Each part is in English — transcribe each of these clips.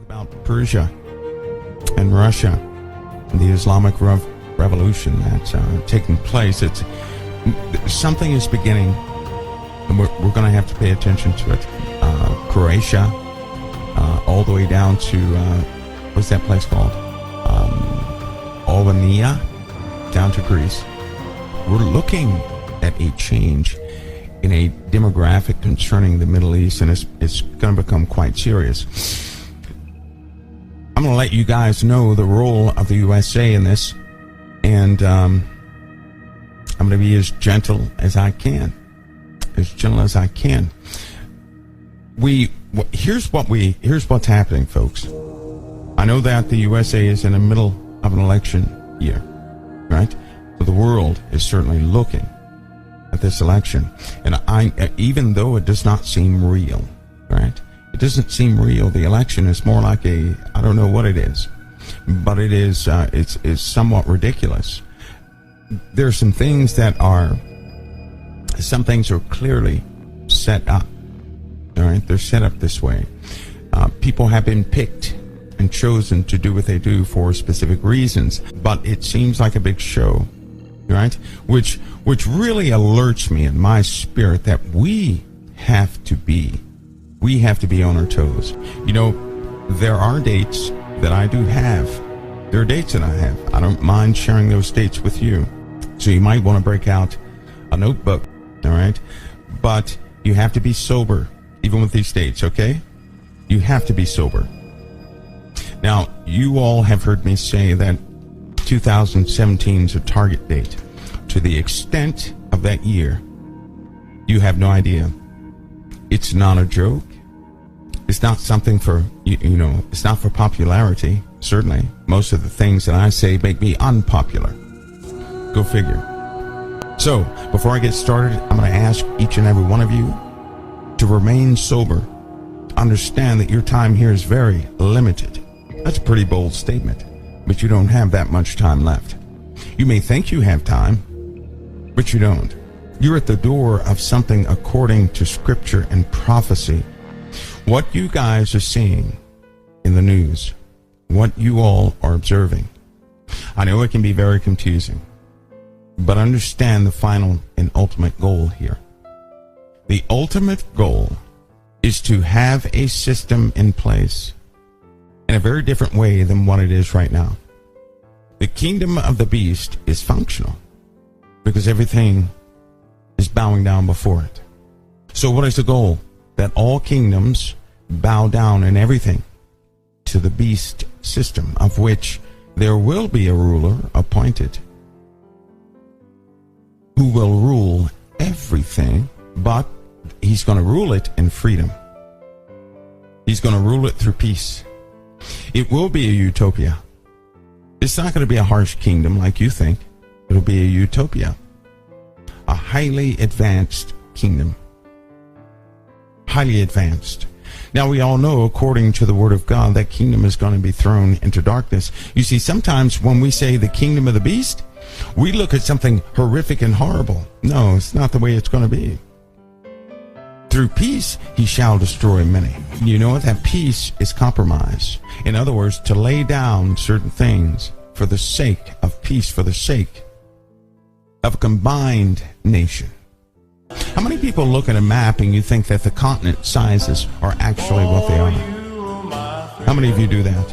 About Persia and Russia, the Islamic revolution that's taking place. It's something is beginning, and we're going to have to pay attention to it. Croatia, all the way down to what's that place called? Albania, down to Greece. We're looking at a change in a demographic concerning the Middle East, and it's going to become quite serious. I'm going to let you guys know the role of the USA in this, and I'm going to be as gentle as I can. Here's what's happening, folks. I know that the USA is in the middle of an election year, right? So the world is certainly looking at this election, and even though it does not seem real, right? It doesn't seem real. The election is more like I don't know what it is, but it is, it's somewhat ridiculous. There are some things are clearly set up, all right? They're set up this way. People have been picked and chosen to do what they do for specific reasons, but it seems like a big show, right? Which really alerts me in my spirit that we have to be on our toes. You know, there are dates that I do have. There are dates that I have. I don't mind sharing those dates with you. So you might want to break out a notebook, all right? But you have to be sober, even with these dates, okay? You have to be sober. Now, you all have heard me say that 2017 is a target date. To the extent of that year, you have no idea. It's not a joke. It's not something for, it's not for popularity. Certainly, most of the things that I say make me unpopular. Go figure. So, before I get started, I'm going to ask each and every one of you to remain sober. Understand that your time here is very limited. That's a pretty bold statement, but you don't have that much time left. You may think you have time, but you don't. You're at the door of something according to scripture and prophecy. What you guys are seeing in the news, what you all are observing, I know it can be very confusing, but understand the final and ultimate goal here. The ultimate goal is to have a system in place in a very different way than what it is right now. The kingdom of the beast is functional because everything is bowing down before it. So what is the goal? That all kingdoms bow down in everything to the beast system, of which there will be a ruler appointed who will rule everything, but he's going to rule it in freedom. He's going to rule it through peace. It will be a utopia. It's not going to be a harsh kingdom like you think. It'll be a utopia. A highly advanced kingdom. Highly advanced. Now, we all know, according to the Word of God, that kingdom is going to be thrown into darkness. You see, sometimes when we say the kingdom of the beast, we look at something horrific and horrible. No, it's not the way it's going to be. Through peace, he shall destroy many. You know what? That peace is compromise. In other words, to lay down certain things for the sake of peace, for the sake of a combined nation. How many people look at a map and you think that the continent sizes are actually what they are? How many of you do that?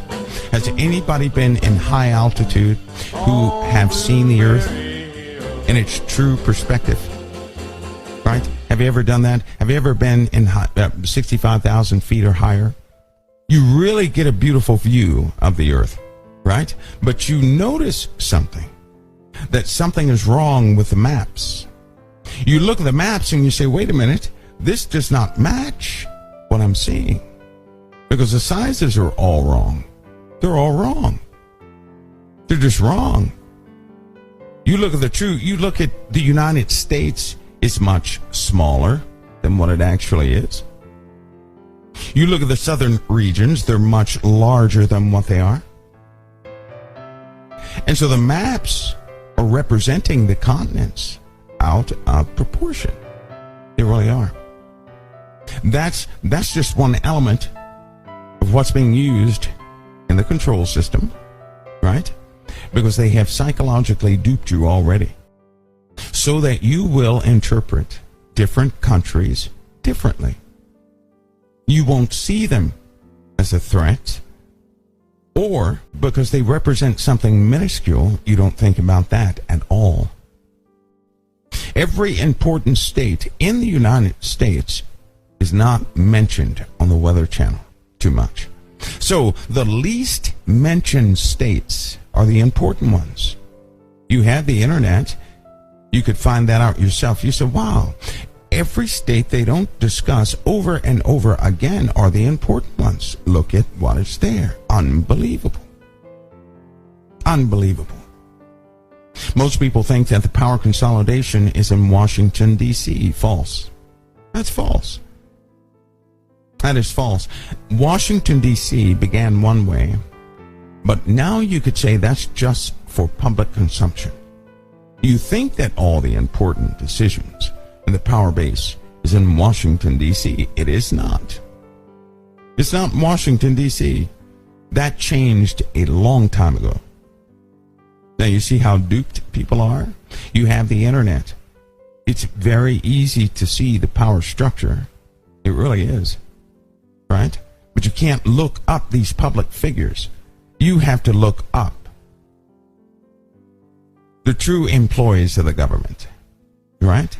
Has anybody been in high altitude who have seen the earth in its true perspective? Right? Have you ever done that? Have you ever been in 65,000 feet or higher? You really get a beautiful view of the earth, right? But you notice something, that something is wrong with the maps. You look at the maps and you say, wait a minute, this does not match what I'm seeing. Because the sizes are all wrong. They're all wrong. They're just wrong. You look at the United States, it's much smaller than what it actually is. You look at the southern regions, they're much larger than what they are. And so the maps are representing the continents out of proportion. They really are. That's just one element of what's being used in the control system, right? Because they have psychologically duped you already, so that you will interpret different countries differently. You won't see them as a threat, or because they represent something minuscule, you don't think about that at all. Every important state in the United States is not mentioned on the Weather Channel too much. So the least mentioned states are the important ones. You have the internet. You could find that out yourself. You said, wow, every state they don't discuss over and over again are the important ones. Look at what is there. Unbelievable. Unbelievable. Most people think that the power consolidation is in Washington, D.C. False. That's false. That is false. Washington, D.C. began one way, but now you could say that's just for public consumption. You think that all the important decisions in the power base is in Washington, D.C. It is not. It's not Washington, D.C. That changed a long time ago. Now you see how duped people are? You have the internet. It's very easy to see the power structure. It really is. Right? But you can't look up these public figures. You have to look up the true employees of the government. Right?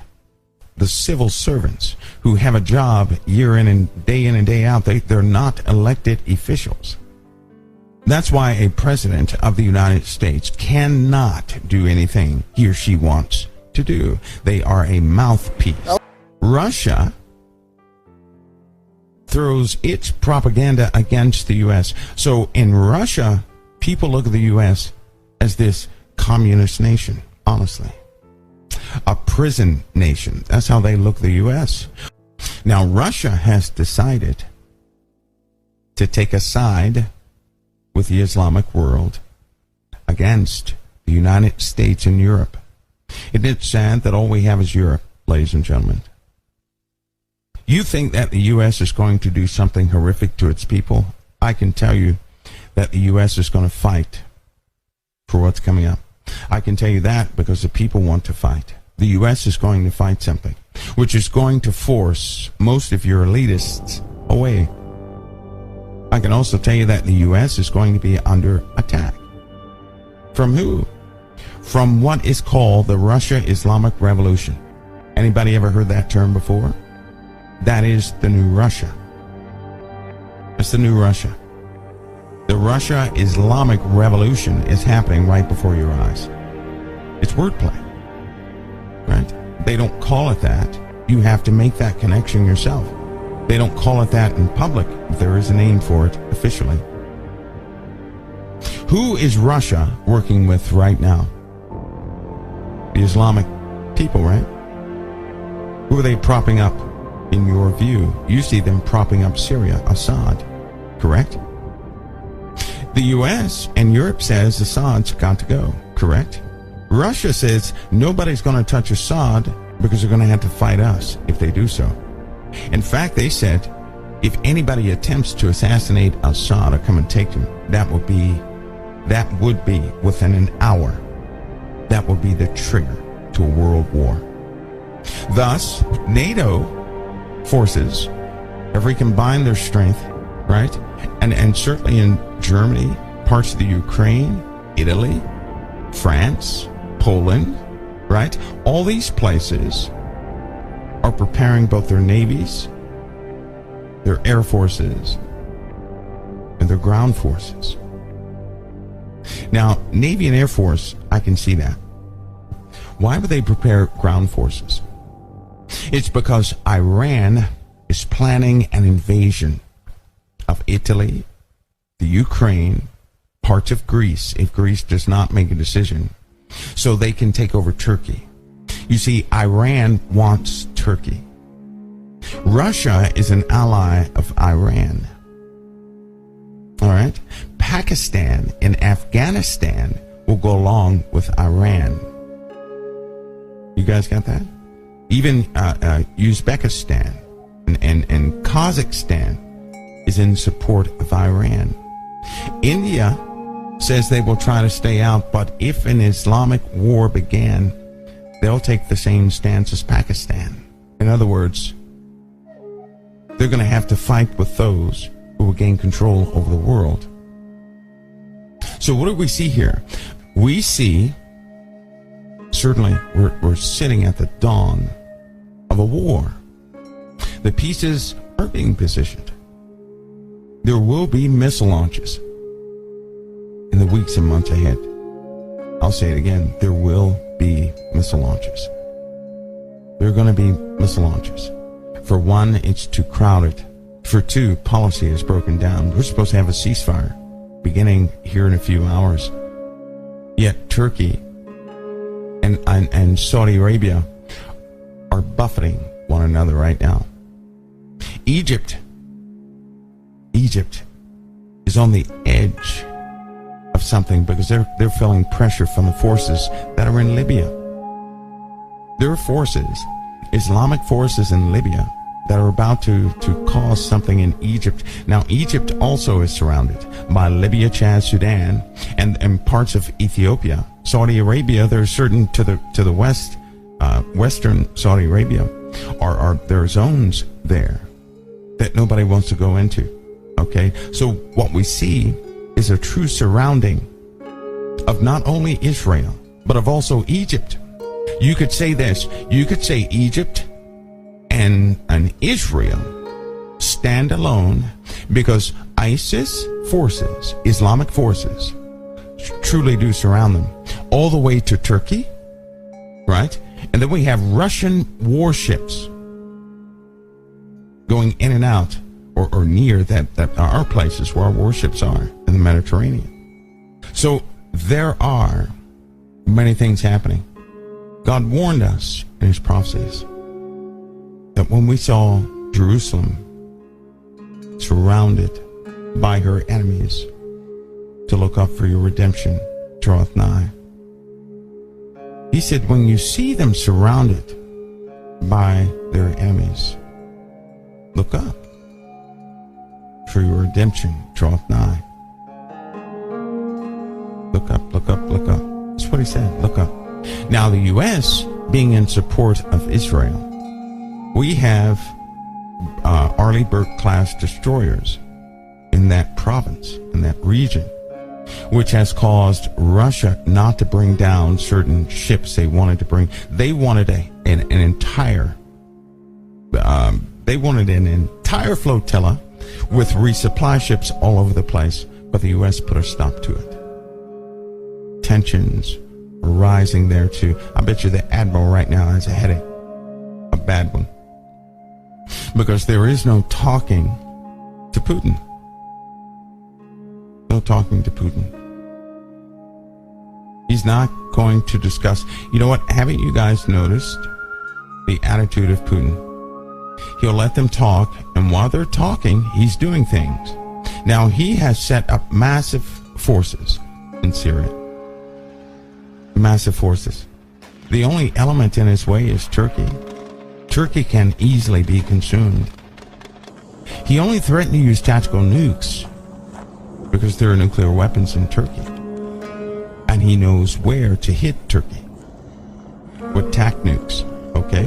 The civil servants who have a job year in and day out. They're not elected officials. That's why a president of the United States cannot do anything he or she wants to do. They are a mouthpiece. Russia throws its propaganda against the U.S. So in Russia, people look at the U.S. as this communist nation, honestly. A prison nation. That's how they look at the U.S. Now, Russia has decided to take a side with the Islamic world against the United States and Europe. Isn't it sad that all we have is Europe, ladies and gentlemen? You think that the U.S. is going to do something horrific to its people? I can tell you that the U.S. is going to fight for what's coming up. I can tell you that because the people want to fight. The U.S. is going to fight something, which is going to force most of your elitists away. I can also tell you that the U.S. is going to be under attack. From who? From what is called the Russia Islamic Revolution. Anybody ever heard that term before? That is the new Russia. It's the new Russia. The Russia Islamic Revolution is happening right before your eyes. It's wordplay, right? They don't call it that. You have to make that connection yourself. They don't call it that in public. There is a name for it officially. Who is Russia working with right now? The Islamic people, right? Who are they propping up? In your view, you see them propping up Syria, Assad, correct? The U.S. and Europe says Assad's got to go, correct? Russia says nobody's going to touch Assad because they're going to have to fight us if they do so. In fact, they said if anybody attempts to assassinate Assad or come and take him, that would be within an hour. That would be the trigger to a world war. Thus, NATO forces have recombined their strength, right? And certainly in Germany, parts of the Ukraine, Italy, France, Poland, right? All these places are preparing both their navies, their air forces, and their ground forces. Now, Navy and Air Force, I can see that. Why would they prepare ground forces? It's because Iran is planning an invasion of Italy, the Ukraine, parts of Greece, if Greece does not make a decision, so they can take over Turkey. You see, Iran wants Turkey. Russia is an ally of Iran. All right? Pakistan and Afghanistan will go along with Iran. You guys got that? Even Uzbekistan and Kazakhstan is in support of Iran. India says they will try to stay out, but if an Islamic war began, they'll take the same stance as Pakistan. In other words, they're going to have to fight with those who will gain control over the world. So what do we see here? We see, certainly, we're sitting at the dawn of a war. The pieces are being positioned. There will be missile launches in the weeks and months ahead. I'll say it again. There will be missile launches. There are going to be missile launches. For one, it's too crowded. For two, policy has broken down. We're supposed to have a ceasefire beginning here in a few hours. Yet Turkey and Saudi Arabia are buffeting one another right now. Egypt is on the edge of something because they're feeling pressure from the forces that are in Libya. There are forces, Islamic forces in Libya, that are about to cause something in Egypt. Now, Egypt also is surrounded by Libya, Chad, Sudan, and parts of Ethiopia. Saudi Arabia, there's certain to the west, western Saudi Arabia, there are zones there that nobody wants to go into. Okay, so what we see is a true surrounding of not only Israel, but of also Egypt. You could say this, you could say Egypt and Israel stand alone because ISIS forces, Islamic forces, truly do surround them, all the way to Turkey, right? And then we have Russian warships going in and out or near that are places where our warships are in the Mediterranean. So there are many things happening. God warned us in his prophecies that when we saw Jerusalem surrounded by her enemies, to look up for your redemption draweth nigh. He said, when you see them surrounded by their enemies, look up, for your redemption draweth nigh. Look up, look up, look up. That's what he said, look up. Now the U.S. being in support of Israel, we have Arleigh Burke-class destroyers in that province, in that region, which has caused Russia not to bring down certain ships they wanted to bring. They wanted an entire flotilla with resupply ships all over the place, but the U.S. put a stop to it. Tensions are rising there too. I bet you the admiral right now has a headache, a bad one, because there is no talking to Putin. No talking to Putin. He's not going to discuss. You know what? Haven't you guys noticed the attitude of Putin? He'll let them talk, and while they're talking, he's doing things. Now, he has set up massive forces in Syria. Massive forces. The only element in his way is Turkey. Turkey can easily be consumed. He only threatened to use tactical nukes because there are nuclear weapons in Turkey. And he knows where to hit Turkey with tac nukes, okay?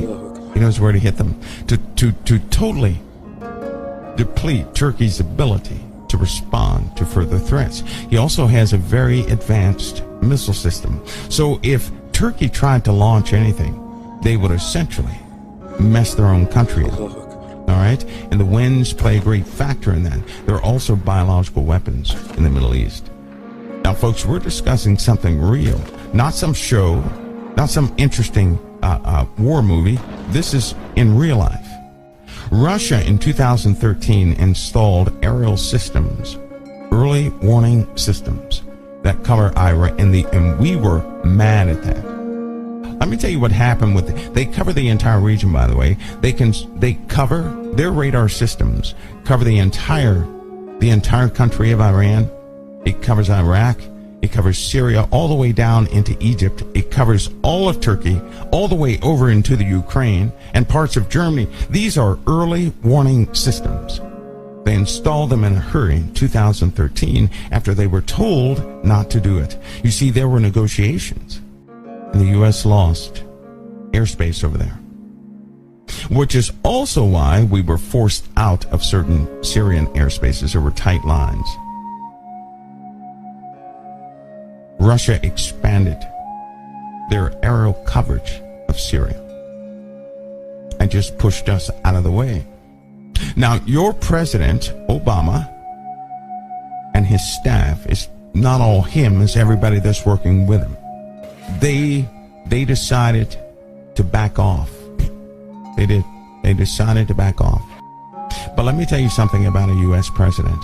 He knows where to hit them to totally deplete Turkey's ability to respond to further threats. He also has a very advanced missile system. So if Turkey tried to launch anything, they would essentially mess their own country up. All right? And the winds play a great factor in that. There are also biological weapons in the Middle East. Now, folks, we're discussing something real, not some show, not some interesting war movie. This is in real life. Russia in 2013 installed aerial systems, early warning systems that cover Iran, and we were mad at that. Let me tell you what happened with it. They cover the entire region, by the way. They cover their radar systems, cover the entire country of Iran. It covers Iraq. It covers Syria all the way down into Egypt. It covers all of Turkey, all the way over into the Ukraine and parts of Germany. These are early warning systems They installed them in a hurry in 2013 after they were told not to do it. You see, there were negotiations, and the U.S. lost airspace over there, which is also why we were forced out of certain Syrian airspaces. There were tight lines. Russia expanded their aerial coverage of Syria and just pushed us out of the way. Now, your president, Obama, and his staff, is not all him, it's everybody that's working with him. They decided to back off. They did. They decided to back off. But let me tell you something about a U.S. president,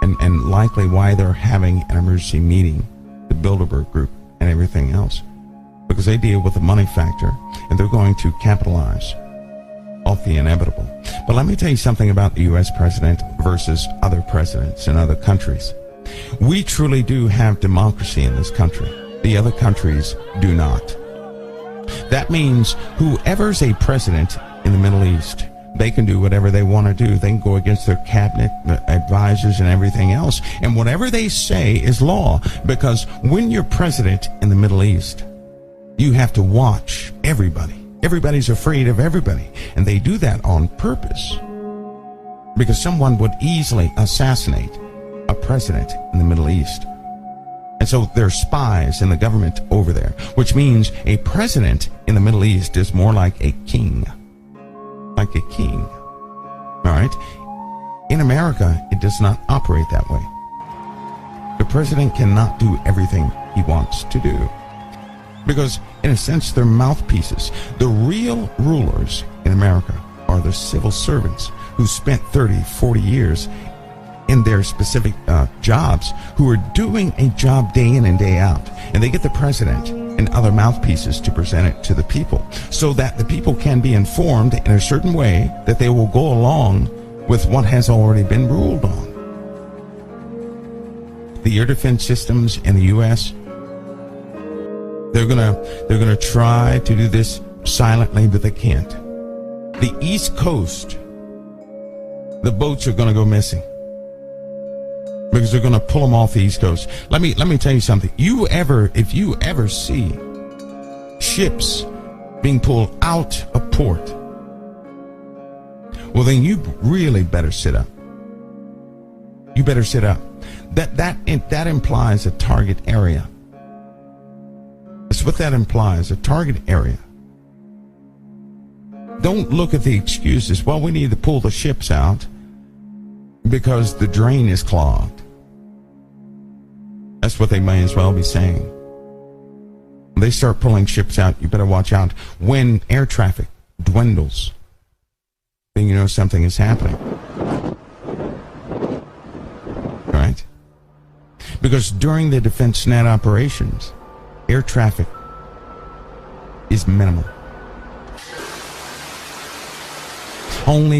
and likely why they're having an emergency meeting, the Bilderberg Group and everything else, because they deal with the money factor, and they're going to capitalize off the inevitable. But let me tell you something about the U.S. president versus other presidents in other countries. We truly do have democracy in this country. The other countries do not. That means whoever's a president in the Middle East, they can do whatever they want to do. They can go against their cabinet advisors and everything else. And whatever they say is law, because when you're president in the Middle East, you have to watch everybody. Everybody's afraid of everybody. And they do that on purpose, because someone would easily assassinate a president in the Middle East. And so there are spies in the government over there, which means a president in the Middle East is more like a king. Like a king. All right? In America, it does not operate that way. The president cannot do everything he wants to do, because, in a sense, they're mouthpieces. The real rulers in America are the civil servants who spent 30, 40 years in their specific jobs, who are doing a job day in and day out. And they get the president and other mouthpieces to present it to the people, so that the people can be informed in a certain way that they will go along with what has already been ruled on. The air defense systems in the U.S., they're gonna try to do this silently, but they can't. The East Coast, the boats are gonna go missing, because they're gonna pull them off the East Coast. Let me tell you something. If you ever see ships being pulled out of port, well, then you really better sit up. You better sit up. That implies a target area. That's what that implies, a target area. Don't look at the excuses. Well, we need to pull the ships out because the drain is clogged. That's what they may as well be saying. When they start pulling ships out, you better watch out. When air traffic dwindles, then you know something is happening. Right? Because during the Defense Net operations, air traffic is minimal. Only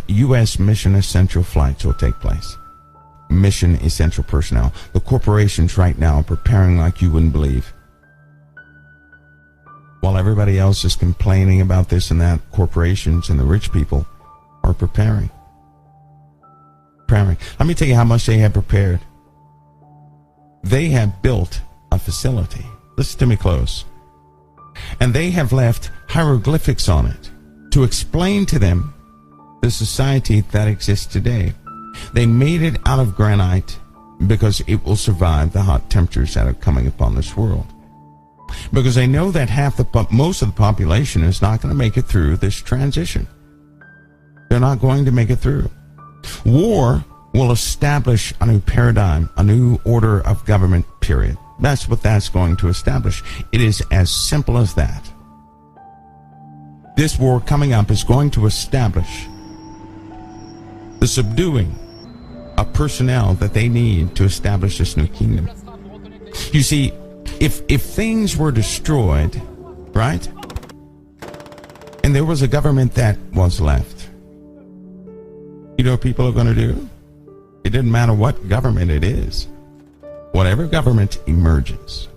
U.S. mission essential flights will take place. Mission essential personnel. The corporations right now are preparing like you wouldn't believe. While everybody else is complaining about this and that, corporations and the rich people are preparing. Let me tell you how much they have prepared. They have built a facility. Listen to me close. And they have left hieroglyphics on it to explain to them the society that exists today. They made it out of granite because it will survive the hot temperatures that are coming upon this world. Because they know that most of the population is not going to make it through this transition. They're not going to make it through. War will establish a new paradigm, a new order of government, period. That's what that's going to establish. It is as simple as that. This war coming up is going to establish the subduing of personnel that they need to establish this new kingdom. You see, if things were destroyed, right, and there was a government that was left, you know what people are going to do? It doesn't matter what government it is. Whatever government emerges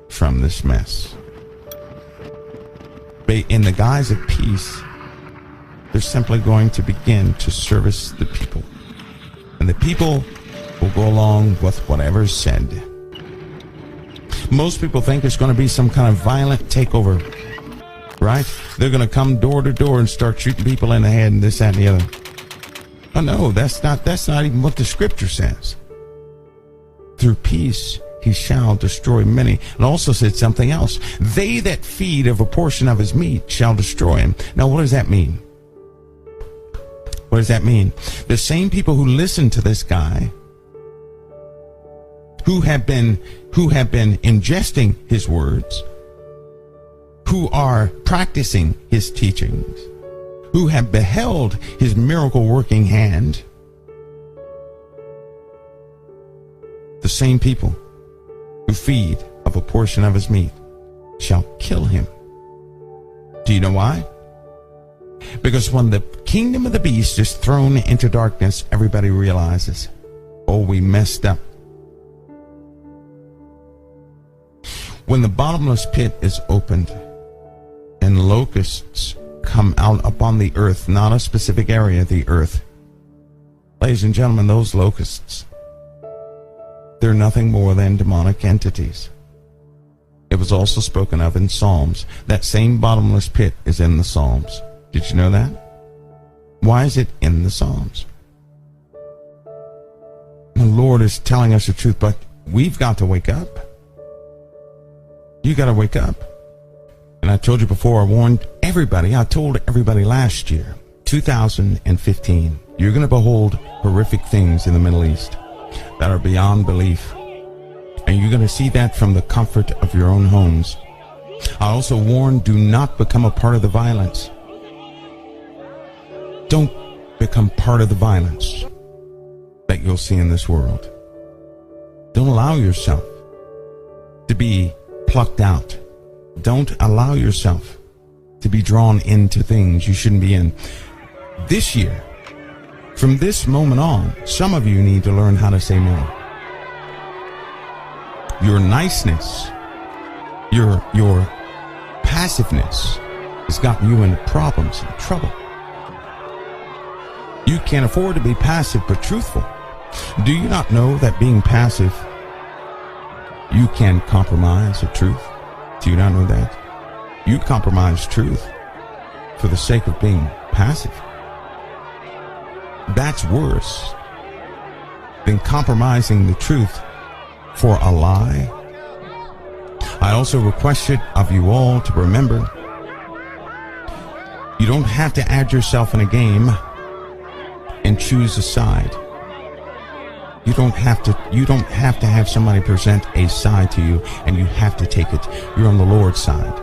from this mess, in the guise of peace, They're simply going to begin to service the people. And the people will go along with whatever's said. Most people think there's going to be some kind of violent takeover, right? They're going to come door to door and start shooting people in the head and this, that, and the other. Oh no, that's not even what the scripture says. Through peace he shall destroy many. It also said something else. They that feed of a portion of his meat shall destroy him. Now what does that mean? What does that mean? The same people who listen to this guy, who have been ingesting his words, who are practicing his teachings, who have beheld his miracle working hand, the same people who feed of a portion of his meat shall kill him. Do you know why? Because when the kingdom of the beast is thrown into darkness, everybody realizes, oh, we messed up. When the bottomless pit is opened and locusts come out upon the earth, not a specific area of the earth, ladies and gentlemen, those locusts, they're nothing more than demonic entities. It was also spoken of in Psalms. That same bottomless pit is in the Psalms. Did you know that? Why is it in the Psalms? The Lord is telling us the truth, but we've got to wake up. You got to wake up. And I told you before, I told everybody last year, 2015, you're going to behold horrific things in the Middle East that are beyond belief. And you're going to see that from the comfort of your own homes. I also warn, do not become a part of the violence. Don't become part of the violence that you'll see in this world. Don't allow yourself to be plucked out. Don't allow yourself to be drawn into things you shouldn't be in. This year, from this moment on, some of you need to learn how to say no. Your niceness, your passiveness has gotten you into problems and trouble. You can't afford to be passive but truthful. Do you not know that being passive, you can compromise the truth? Do you not know that? You compromise truth for the sake of being passive. That's worse than compromising the truth for a lie. I also request it of you all to remember, you don't have to add yourself in a game and choose a side. You don't have to have somebody present a side to you and you have to take it. You're on the Lord's side.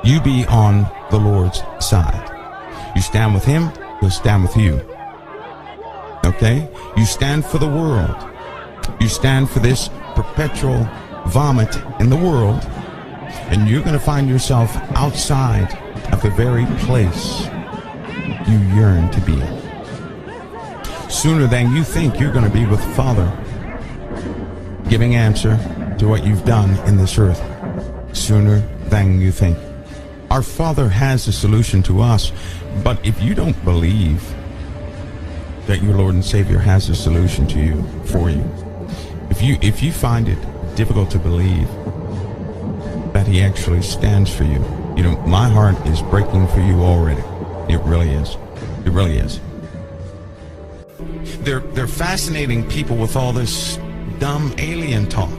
You be on the Lord's side. You stand with him, he'll stand with you. Okay? You stand for the world. You stand for this perpetual vomit in the world, and you're going to find yourself outside of the very place you yearn to be. Sooner than you think, you're going to be with the Father, giving answer to what you've done in this earth. Sooner than you think. Our Father has a solution to us, but if you don't believe that your Lord and Savior has a solution to you, for you, if you find it difficult to believe that he actually stands for you, you know, my heart is breaking for you already. It really is. It really is. They're fascinating people with all this dumb alien talk.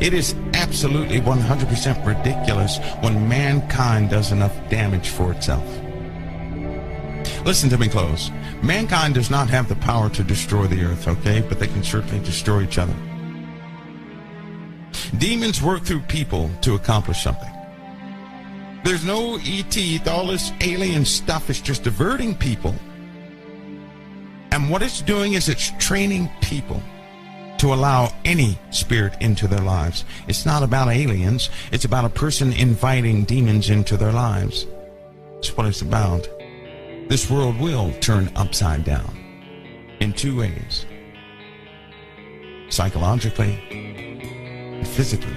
It is absolutely 100% ridiculous when mankind does enough damage for itself. Listen to me close. Mankind does not have the power to destroy the earth, okay? But they can certainly destroy each other. Demons work through people to accomplish something. There's no ET, all this alien stuff is just diverting people. And what it's doing is it's training people to allow any spirit into their lives. It's not about aliens. It's about a person inviting demons into their lives. That's what it's about. This world will turn upside down in two ways. Psychologically and physically.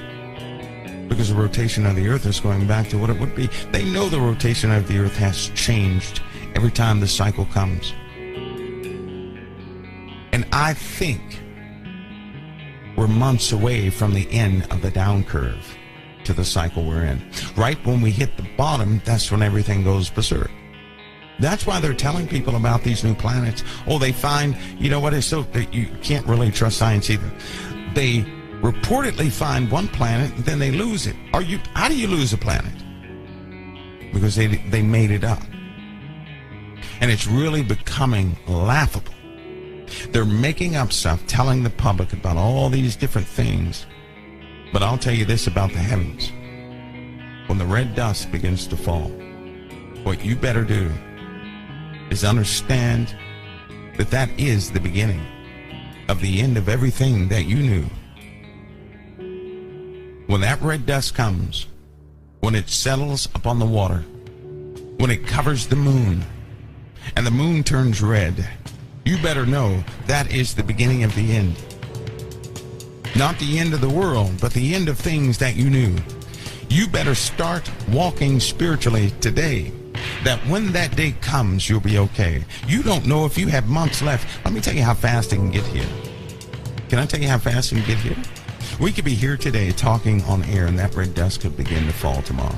because the rotation of the earth is going back to what it would be. They know the rotation of the earth has changed every time the cycle comes. And I think we're months away from the end of the down curve to the cycle we're in. Right when we hit the bottom, that's when everything goes berserk. That's why they're telling people about these new planets. Oh, they find, you know what, it's so, you can't really trust science either. They reportedly find one planet, and then they lose it. How do you lose a planet? Because they made it up. And it's really becoming laughable. They're making up stuff, telling the public about all these different things. But I'll tell you this about the heavens. When the red dust begins to fall, what you better do is understand that that is the beginning of the end of everything that you knew. When that red dust comes, when it settles upon the water, when it covers the moon, and the moon turns red, you better know that is the beginning of the end. Not the end of the world, but the end of things that you knew. You better start walking spiritually today, that when that day comes, you'll be okay. You don't know if you have months left. Let me tell you how fast it can get here. Can I tell you how fast it can get here? We could be here today talking on air, and that red dust could begin to fall tomorrow.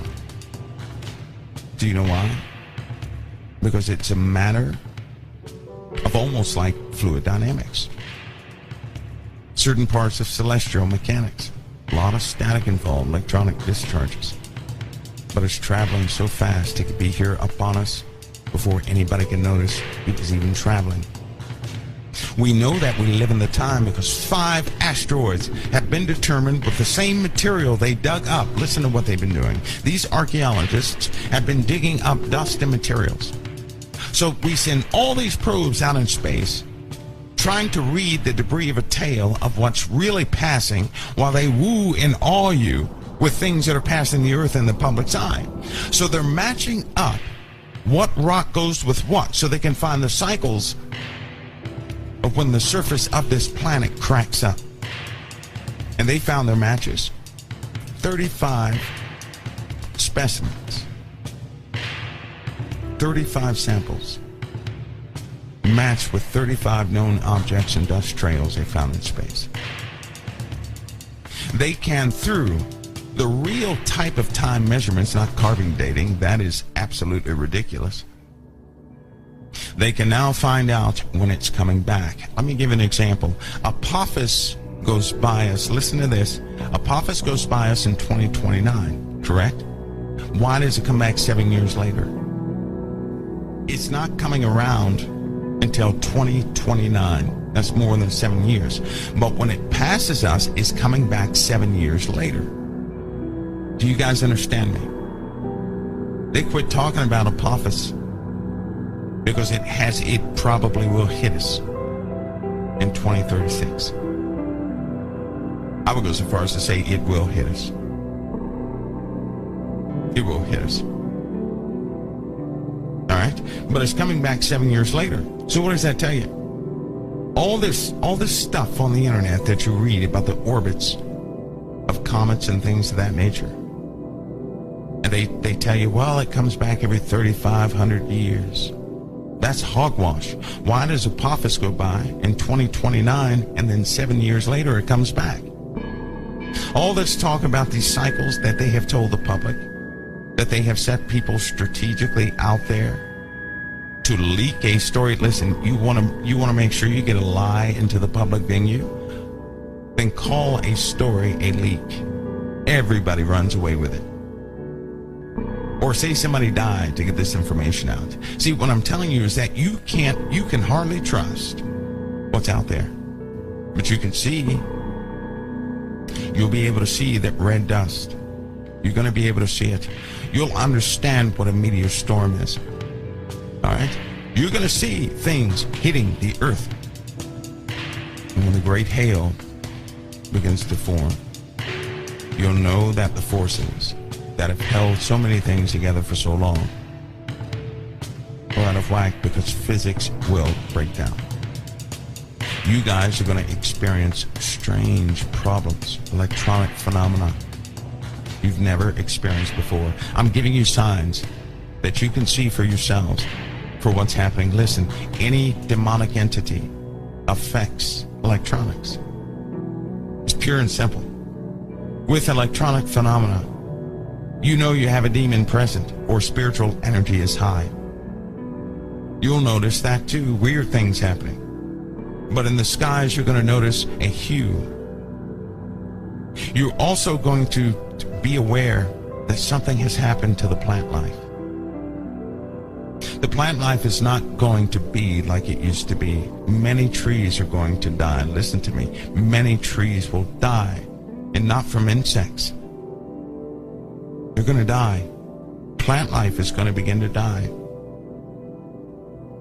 Do you know why? Because it's a matter of almost like fluid dynamics. Certain parts of celestial mechanics. A lot of static involved, electronic discharges. But it's traveling so fast, it could be here upon us before anybody can notice it is even traveling. We know that we live in the time because 5 asteroids have been determined with the same material they dug up. Listen to what they've been doing. These archaeologists have been digging up dust and materials. So we send all these probes out in space, trying to read the debris of a tale of what's really passing, while they woo and awe you with things that are passing the earth in the public's eye. So they're matching up what rock goes with what, so they can find the cycles of when the surface of this planet cracks up. And they found their matches. 35 specimens. 35 samples matched with 35 known objects and dust trails they found in space. They can, through the real type of time measurements, not carbon dating, that is absolutely ridiculous, they can now find out when it's coming back. Let me give an example. Apophis goes by us, listen to this, Apophis goes by us in 2029, correct? Why does it come back 7 years later? It's not coming around until 2029. That's more than 7 years. But when it passes us, it's coming back 7 years later. Do you guys understand me? They quit talking about Apophis because it probably will hit us in 2036. I would go so far as to say it will hit us. It will hit us. All right? But it's coming back 7 years later. So what does that tell you? All this stuff on the internet that you read about the orbits of comets and things of that nature. And they tell you, well, it comes back every 3,500 years. That's hogwash. Why does Apophis go by in 2029 and then 7 years later it comes back? All this talk about these cycles that they have told the public, that they have set people strategically out there to leak a story. Listen, you want to make sure you get a lie into the public venue, then call a story a leak. Everybody runs away with it. Or say somebody died to get this information out. See, what I'm telling you is that you can hardly trust what's out there. But you can see, you'll be able to see that red dust. You're going to be able to see it. You'll understand what a meteor storm is. All right? You're going to see things hitting the earth. And when the great hail begins to form, you'll know that the forces that have held so many things together for so long are out of whack, because physics will break down. You guys are going to experience strange problems, electronic phenomena. you've never experienced before. I'm giving you signs that you can see for yourselves for what's happening. Listen, any demonic entity affects electronics. It's pure and simple. With electronic phenomena, you know you have a demon present or spiritual energy is high. You'll notice that too, weird things happening. But in the skies, you're going to notice a hue. You're also going to be aware that something has happened to the plant life. The plant life is not going to be like it used to be. Many trees are going to die. Listen to me. Many trees will die, and not from insects. They're going to die. Plant life is going to begin to die.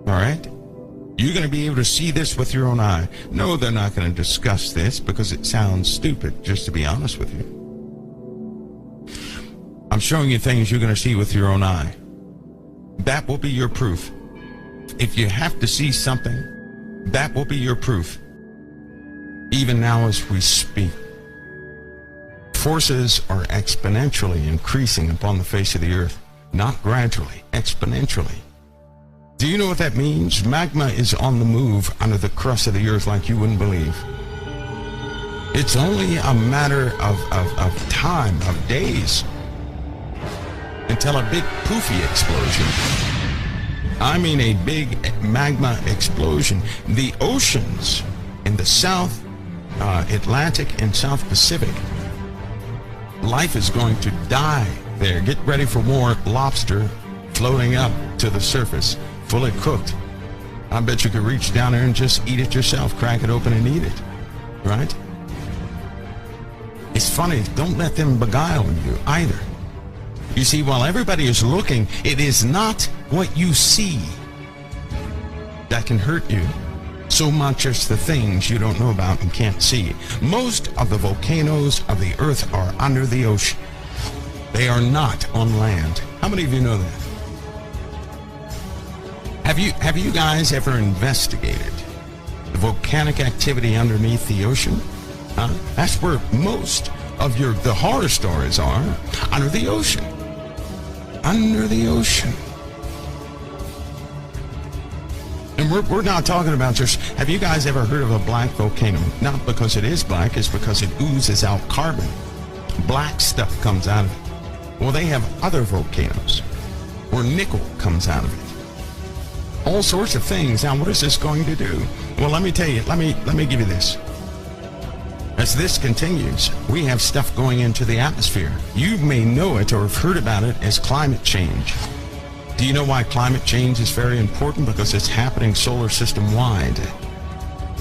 All right? You're going to be able to see this with your own eye. No, they're not going to discuss this because it sounds stupid, just to be honest with you. I'm showing you things you're going to see with your own eye. That will be your proof. If you have to see something, that will be your proof. Even now as we speak, forces are exponentially increasing upon the face of the earth. Not gradually, exponentially. Do you know what that means? Magma is on the move under the crust of the earth like you wouldn't believe. It's only a matter of time, of days, until a big poofy explosion. I mean a big magma explosion. The oceans in the South Atlantic and South Pacific, life is going to die there. Get ready for more lobster floating up to the surface, fully cooked. I bet you could reach down there and just eat it yourself, crack it open and eat it, right? It's funny, don't let them beguile you either. You see, while everybody is looking, it is not what you see that can hurt you so much as the things you don't know about and can't see. Most of the volcanoes of the earth are under the ocean. They are not on land. How many of you know that? Have you guys ever investigated the volcanic activity underneath the ocean? That's where most of the horror stories are, under the ocean. Under the ocean. And we're not talking about just, have you guys ever heard of a black volcano? Not because it is black, it's because it oozes out carbon. Black stuff comes out of it. Well, they have other volcanoes where nickel comes out of it. All sorts of things. Now, what is this going to do? Well, let me tell you, let me give you this. As this continues, we have stuff going into the atmosphere. You may know it or have heard about it as climate change. Do you know why climate change is very important? Because it's happening solar system wide.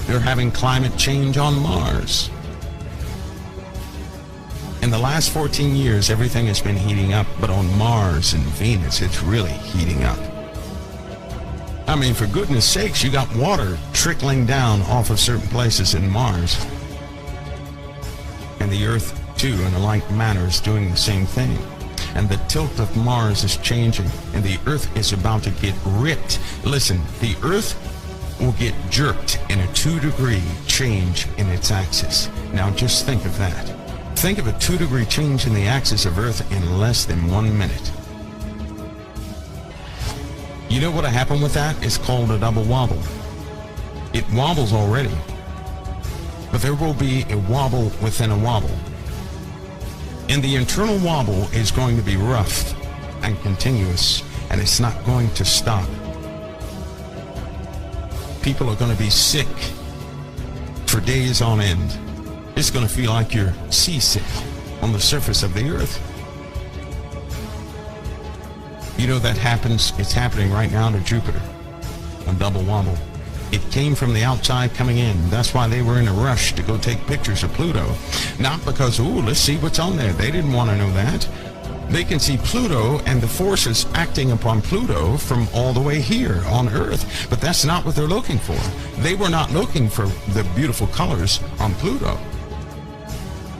They're having climate change on Mars. In the last 14 years, everything has been heating up, but on Mars and Venus, it's really heating up. I mean, for goodness sakes, you got water trickling down off of certain places in Mars. And the Earth, too, in a like manner, is doing the same thing. And the tilt of Mars is changing, and the Earth is about to get ripped. Listen, the Earth will get jerked in a 2-degree change in its axis. Now, just think of that. Think of a 2-degree change in the axis of Earth in less than 1 minute. You know what'll happen with that? It's called a double wobble. It wobbles already. But there will be a wobble within a wobble. And the internal wobble is going to be rough and continuous, and it's not going to stop. People are going to be sick for days on end. It's going to feel like you're seasick on the surface of the earth. You know that happens, it's happening right now to Jupiter, a double wobble. It came from the outside coming in. That's why they were in a rush to go take pictures of Pluto. Not because, ooh, let's see what's on there. They didn't want to know that. They can see Pluto and the forces acting upon Pluto from all the way here on Earth. But that's not what they're looking for. They were not looking for the beautiful colors on Pluto.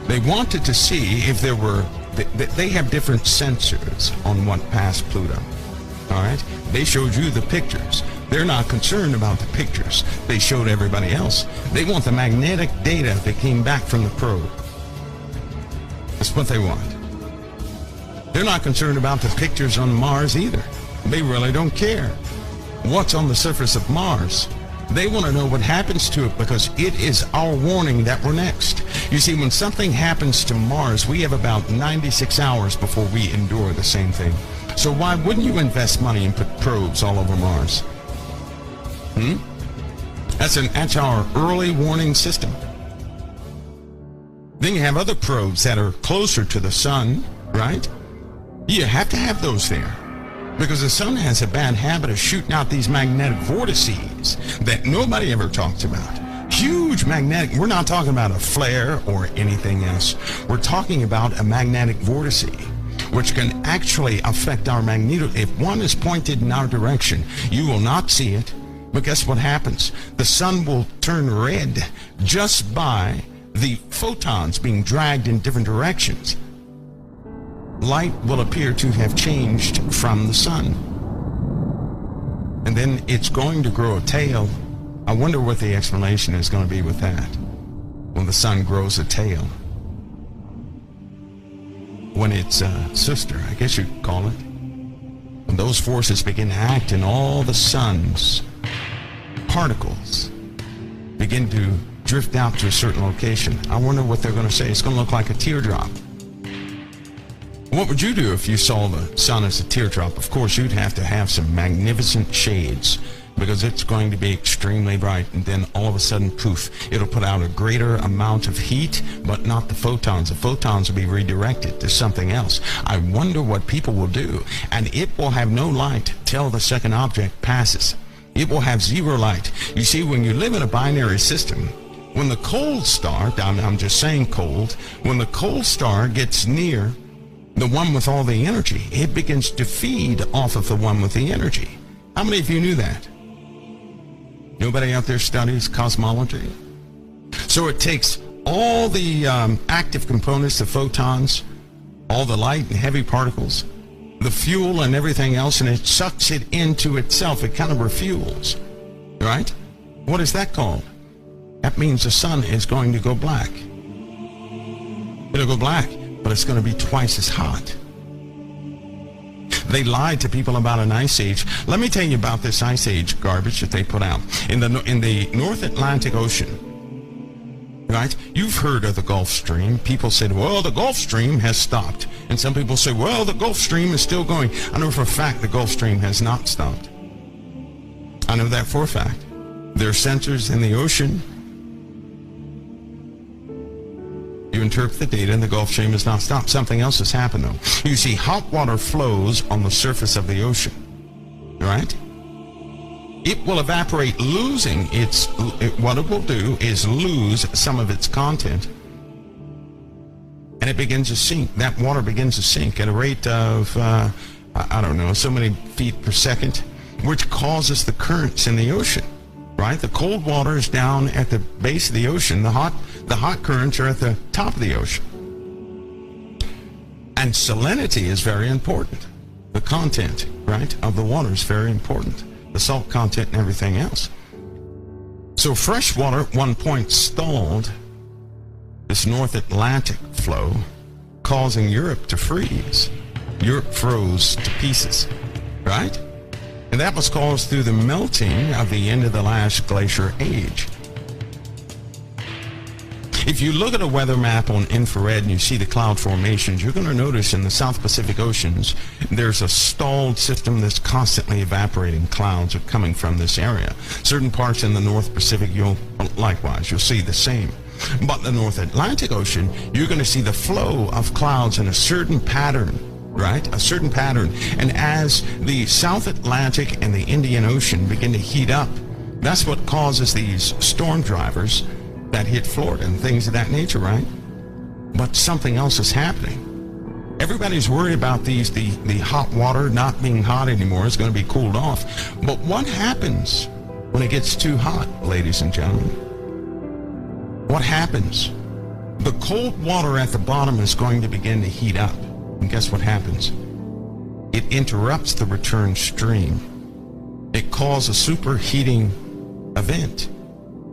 They wanted to see if there were, they have different sensors on what passed Pluto. All right? They showed you the pictures. They're not concerned about the pictures they showed everybody else. They want the magnetic data that came back from the probe. That's what they want. They're not concerned about the pictures on Mars either. They really don't care what's on the surface of Mars. They want to know what happens to it, because it is our warning that we're next. You see, when something happens to Mars, we have about 96 hours before we endure the same thing. So why wouldn't you invest money and put probes all over Mars? That's our early warning system. Then you have other probes that are closer to the sun, right? You have to have those there, because the sun has a bad habit of shooting out these magnetic vortices that nobody ever talks about. Huge magnetic, we're not talking about a flare or anything else. We're talking about a magnetic vortice, which can actually affect our magneto. If one is pointed in our direction, you will not see it. But guess what happens? The sun will turn red just by the photons being dragged in different directions. Light will appear to have changed from the sun. And then it's going to grow a tail. I wonder what the explanation is going to be with that. When the sun grows a tail. When its sister, I guess you'd call it. When those forces begin to act and all the sun's particles begin to drift out to a certain location. I wonder what they're going to say. It's going to look like a teardrop. What would you do if you saw the sun as a teardrop? Of course, you'd have to have some magnificent shades, because it's going to be extremely bright, and then all of a sudden, poof, it'll put out a greater amount of heat, but not the photons. The photons will be redirected to something else. I wonder what people will do, and it will have no light till the second object passes. It will have zero light. You see, when you live in a binary system, when the cold star, I'm just saying cold, when the cold star gets near the one with all the energy, it begins to feed off of the one with the energy. How many of you knew that? Nobody out there studies cosmology? So it takes all the active components, the photons, all the light and heavy particles, the fuel and everything else, and it sucks it into itself. It kind of refuels, right? What is that called? That means the sun is going to go black. It'll go black, but it's going to be twice as hot. They lied to people about an ice age. Let me tell you about this ice age garbage that they put out. In the North Atlantic Ocean, right? You've heard of the Gulf Stream. People said, well, the Gulf Stream has stopped. And some people say, well, the Gulf Stream is still going. I know for a fact the Gulf Stream has not stopped. I know that for a fact. There are sensors in the ocean. You interpret the data, and the Gulf Stream has not stopped. Something else has happened, though. You see, hot water flows on the surface of the ocean, right? It will evaporate, losing its, what it will do is lose some of its content, and it begins to sink. That water begins to sink at a rate of, I don't know, so many feet per second, which causes the currents in the ocean, right? The cold water is down at the base of the ocean. The hot currents are at the top of the ocean. And salinity is very important. The content, right, of the water is very important. The salt content and everything else. So fresh water at one point stalled this North Atlantic flow, causing Europe to freeze. Europe froze to pieces, right? And that was caused through the melting of the end of the last glacier age. If you look at a weather map on infrared and you see the cloud formations, you're going to notice in the South Pacific Oceans, there's a stalled system that's constantly evaporating. Clouds are coming from this area. Certain parts in the North Pacific, you'll see the same. But the North Atlantic Ocean, you're going to see the flow of clouds in a certain pattern, right? A certain pattern. And as the South Atlantic and the Indian Ocean begin to heat up, that's what causes these storm drivers that hit Florida and things of that nature, right? But something else is happening. Everybody's worried about the hot water not being hot anymore. It's going to be cooled off. But what happens when it gets too hot, ladies and gentlemen? What happens? The cold water at the bottom is going to begin to heat up. And guess what happens? It interrupts the return stream. It causes a superheating event.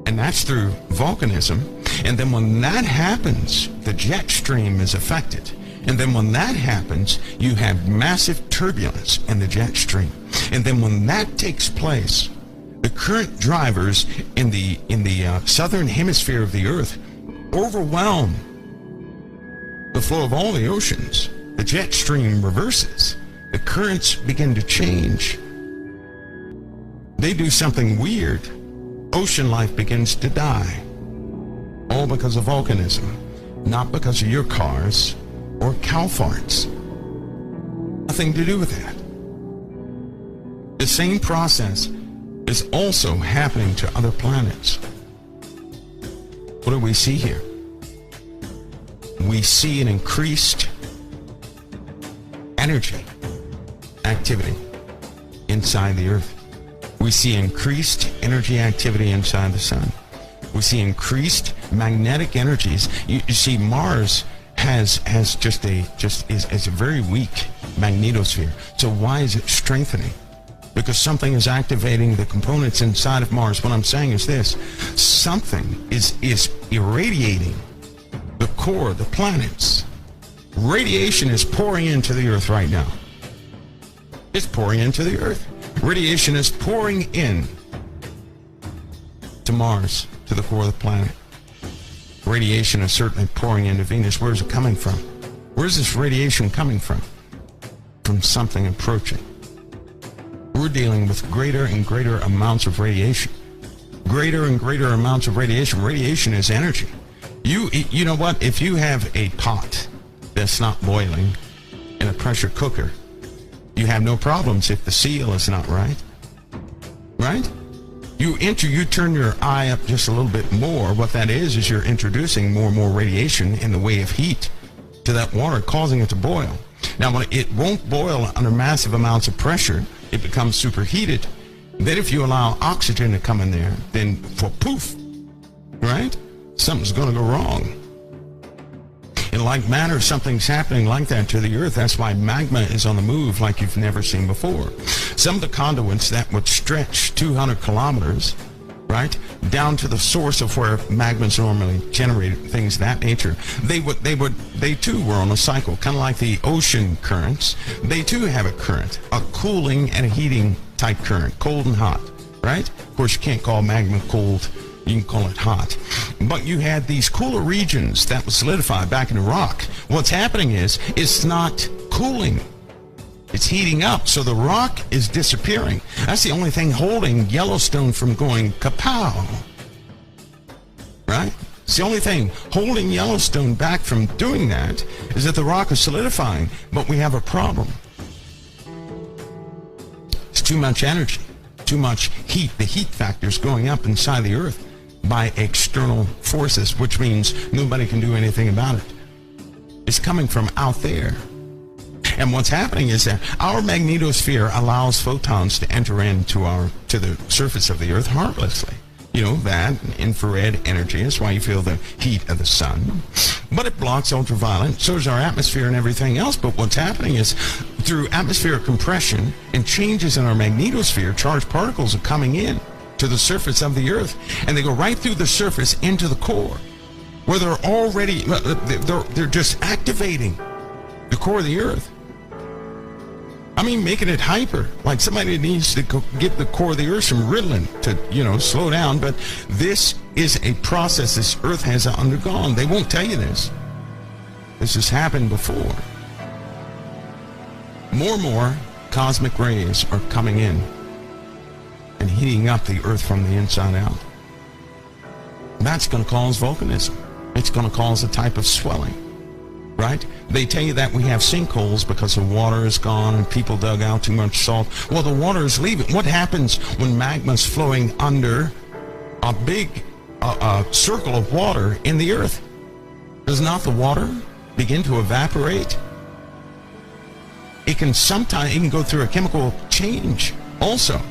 And that's through volcanism. And then when that happens, the jet stream is affected. And then when that happens, you have massive turbulence in the jet stream. And then when that takes place, the current drivers in the southern hemisphere of the Earth overwhelm the flow of all the oceans. The jet stream reverses. The currents begin to change. They do something weird. Ocean life begins to die. All because of volcanism. Not because of your cars or cow farts. Nothing to do with that. The same process is also happening to other planets. What do we see here? We see an increased energy activity inside the Earth. We see increased energy activity inside the Sun. We see increased magnetic energies. You see, Mars is a very weak magnetosphere. So why is it strengthening? Because something is activating the components inside of Mars. What I'm saying is this: something is irradiating the core of the planets. Radiation is pouring into the Earth right now. It's pouring into the Earth. Radiation is pouring in to Mars, to the core of the planet. Radiation is certainly pouring into Venus. Where's it coming from? Where's this radiation coming from? From something approaching. We're dealing with greater and greater amounts of radiation. Greater and greater amounts of radiation. Radiation is energy. You know what? If you have a pot that's not boiling in a pressure cooker, you have no problems if the seal is not right. Right? You turn your eye up just a little bit more. What that is you're introducing more and more radiation in the way of heat to that water, causing it to boil. Now, when it won't boil under massive amounts of pressure, it becomes superheated. Then if you allow oxygen to come in there, then poof, right? Something's going to go wrong. In like manner, something's happening like that to the Earth. That's why magma is on the move like you've never seen before. Some of the conduits that would stretch 200 kilometers, right, down to the source of where magma's normally generated, things of that nature, they too were on a cycle, kind of like the ocean currents. They too have a current, a cooling and a heating type current, cold and hot, right? Of course, you can't call magma cold. You can call it hot. But you had these cooler regions that would solidify back in the rock. What's happening is, it's not cooling. It's heating up, so the rock is disappearing. That's the only thing holding Yellowstone from going kapow. Right? It's the only thing holding Yellowstone back from doing that is that the rock is solidifying. But we have a problem. It's too much energy, too much heat. The heat factor is going up inside the Earth by external forces, which means nobody can do anything about it. It's coming from out there. And what's happening is that our magnetosphere allows photons to enter into to the surface of the Earth harmlessly. You know, that infrared energy is why you feel the heat of the sun. But it blocks ultraviolet, so does our atmosphere and everything else. But what's happening is, through atmospheric compression and changes in our magnetosphere, charged particles are coming in to the surface of the Earth, and they go right through the surface into the core, where they're already, they're just activating the core of the Earth. I mean, making it hyper, like somebody needs to get the core of the Earth some Ritalin to, slow down. But this is a process this Earth has undergone. They won't tell you this. This has happened before. More and more cosmic rays are coming in and heating up the Earth from the inside out. That's going to cause volcanism. It's going to cause a type of swelling. Right? They tell you that we have sinkholes because the water is gone and people dug out too much salt. Well, the water is leaving. What happens when magma is flowing under a big circle of water in the Earth? Does not the water begin to evaporate? It can go through a chemical change also.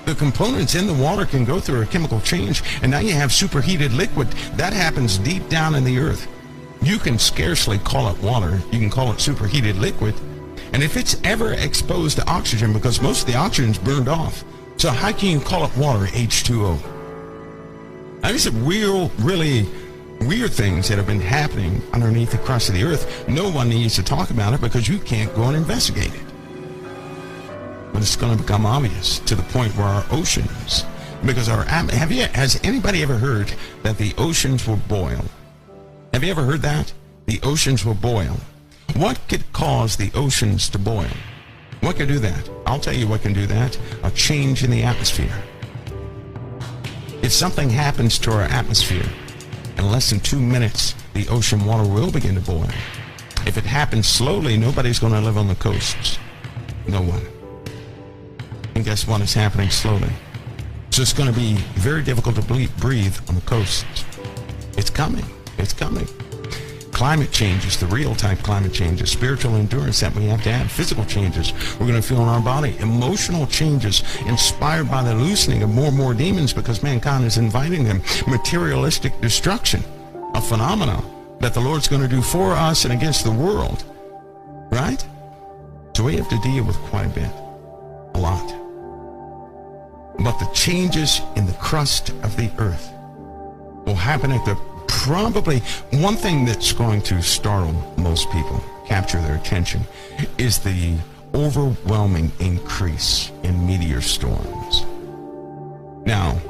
The components in the water can go through a chemical change, and now you have superheated liquid. That happens deep down in the Earth. You can scarcely call it water. You can call it superheated liquid. And if it's ever exposed to oxygen, because most of the oxygen is burned off, so how can you call it water, H2O? I mean, it's a really weird things that have been happening underneath the crust of the earth. No one needs to talk about it because you can't go and investigate it. But it's going to become obvious to the point where our oceans, because has anybody ever heard that the oceans will boil? Have you ever heard that? The oceans will boil. What could cause the oceans to boil? What could do that? I'll tell you what can do that. A change in the atmosphere. If something happens to our atmosphere, in less than 2 minutes, the ocean water will begin to boil. If it happens slowly, nobody's going to live on the coasts. No one. And guess what is happening slowly? So it's going to be very difficult to breathe on the coasts. It's coming. It's coming. Climate changes, the real type climate changes, spiritual endurance that we have to have, physical changes we're going to feel in our body, emotional changes inspired by the loosening of more and more demons because mankind is inviting them, materialistic destruction, a phenomenon that the Lord's going to do for us and against the world, right? So we have to deal with quite a bit, a lot. But the changes in the crust of the earth will happen at the probably one thing that's going to startle most people, capture their attention, is the overwhelming increase in meteor storms. Now,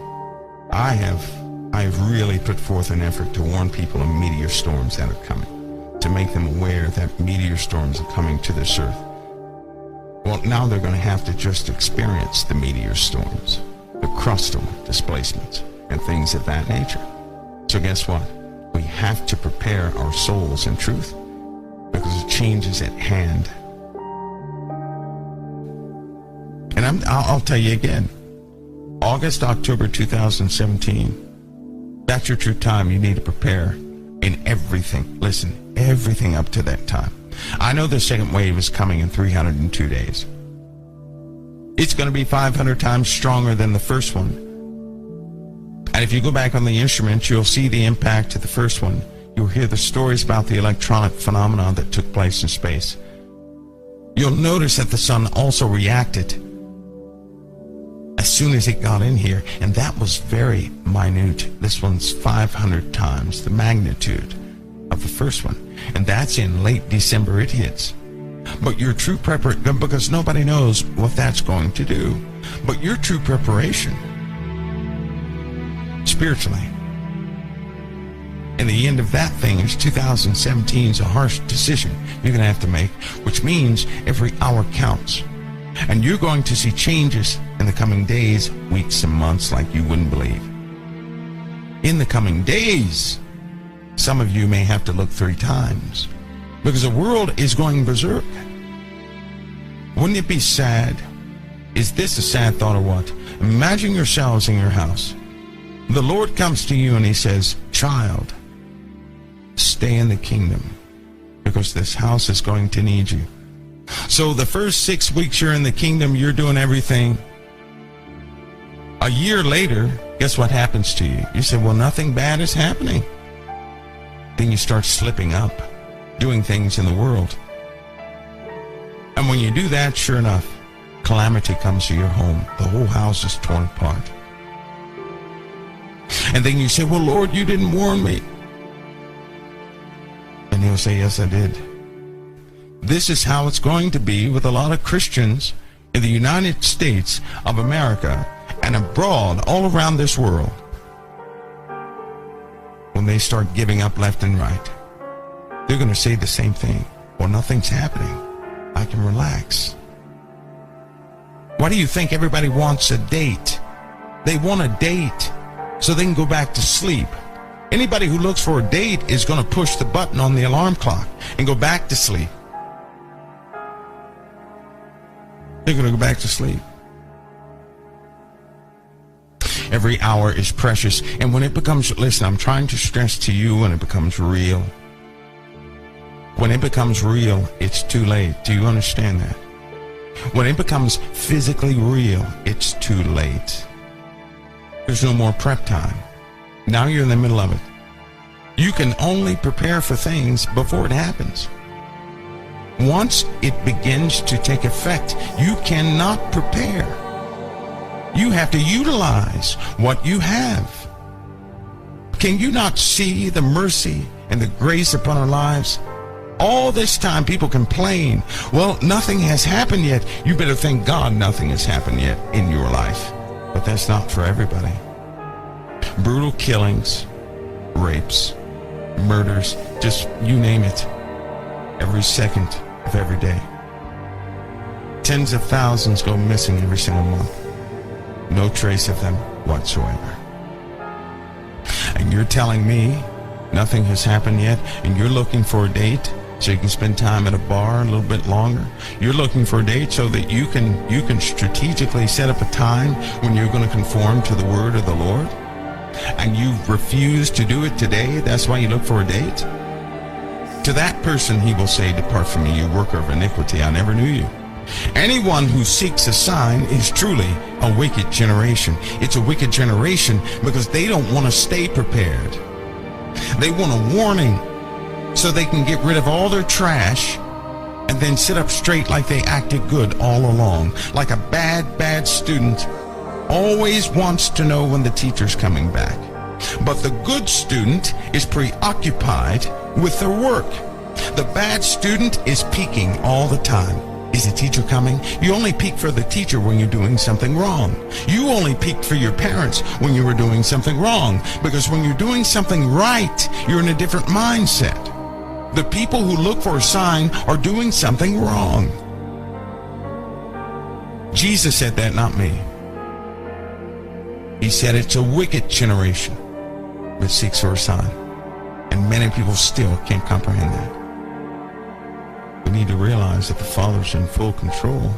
I have really put forth an effort to warn people of meteor storms that are coming, to make them aware that meteor storms are coming to this earth. Well, now they're going to have to just experience the meteor storms, the crustal displacements, and things of that nature. So guess what? We have to prepare our souls in truth because the change is at hand. And I'll tell you again, August, October 2017, that's your true time. You need to prepare in everything. Listen, everything up to that time. I know the second wave is coming in 302 days. It's going to be 500 times stronger than the first one. And if you go back on the instruments, you'll see the impact of the first one. You'll hear the stories about the electronic phenomenon that took place in space. You'll notice that the sun also reacted as soon as it got in here, and that was very minute. This one's 500 times the magnitude of the first one, and that's in late December it hits. But your true preparation, because nobody knows what that's going to do, but your true preparation spiritually, and the end of that thing is 2017 is a harsh decision you're going to have to make, which means every hour counts. And you're going to see changes in the coming days, weeks, and months like you wouldn't believe. In the coming days, some of you may have to look 3 times because the world is going berserk. Wouldn't it be sad? Is this a sad thought or what? Imagine yourselves in your house. The Lord comes to you and he says, child, stay in the kingdom because this house is going to need you. So the first 6 weeks you're in the kingdom, you're doing everything. A year later, guess what happens to you? You say, well, nothing bad is happening. Then you start slipping up, doing things in the world. And when you do that, sure enough, calamity comes to your home. The whole house is torn apart. And then you say, well, Lord, you didn't warn me. And he'll say, yes, I did. This is how it's going to be with a lot of Christians in the United States of America and abroad all around this world when they start giving up left and right. They're going to say the same thing. Well, nothing's happening. I can relax. Why do you think everybody wants a date? They want a date so they can go back to sleep. Anybody who looks for a date is going to push the button on the alarm clock and go back to sleep. They're going to go back to sleep. Every hour is precious. And when it becomes, listen, I'm trying to stress to you, when it becomes real. When it becomes real, it's too late. Do you understand that? When it becomes physically real, it's too late. There's no more prep time. Now you're in the middle of it. You can only prepare for things before it happens. Once it begins to take effect, you cannot prepare. You have to utilize what you have. Can you not see the mercy and the grace upon our lives? All this time people complain, well, nothing has happened yet. You better thank God nothing has happened yet in your life. But that's not for everybody. Brutal killings, rapes, murders, just you name it, every second of every day. Tens of thousands go missing every single month. No trace of them whatsoever. And you're telling me nothing has happened yet, and you're looking for a date so you can spend time at a bar a little bit longer? You're looking for a date so that you can strategically set up a time when you're going to conform to the word of the Lord? And you refuse to do it today? That's why you look for a date? To that person he will say, depart from me, you worker of iniquity, I never knew you. Anyone who seeks a sign is truly a wicked generation. It's a wicked generation because they don't want to stay prepared. They want a warning so they can get rid of all their trash and then sit up straight like they acted good all along. Like a bad student always wants to know when the teacher's coming back. But the good student is preoccupied with their work. The bad student is peeking all the time. Is the teacher coming? You only peek for the teacher when you're doing something wrong. You only peeked for your parents when you were doing something wrong. Because when you're doing something right, you're in a different mindset. The people who look for a sign are doing something wrong. Jesus said that, not me. He said it's a wicked generation that seeks for a sign. And many people still can't comprehend that. We need to realize that the Father's in full control,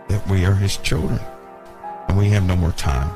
that we are his children, and we have no more time.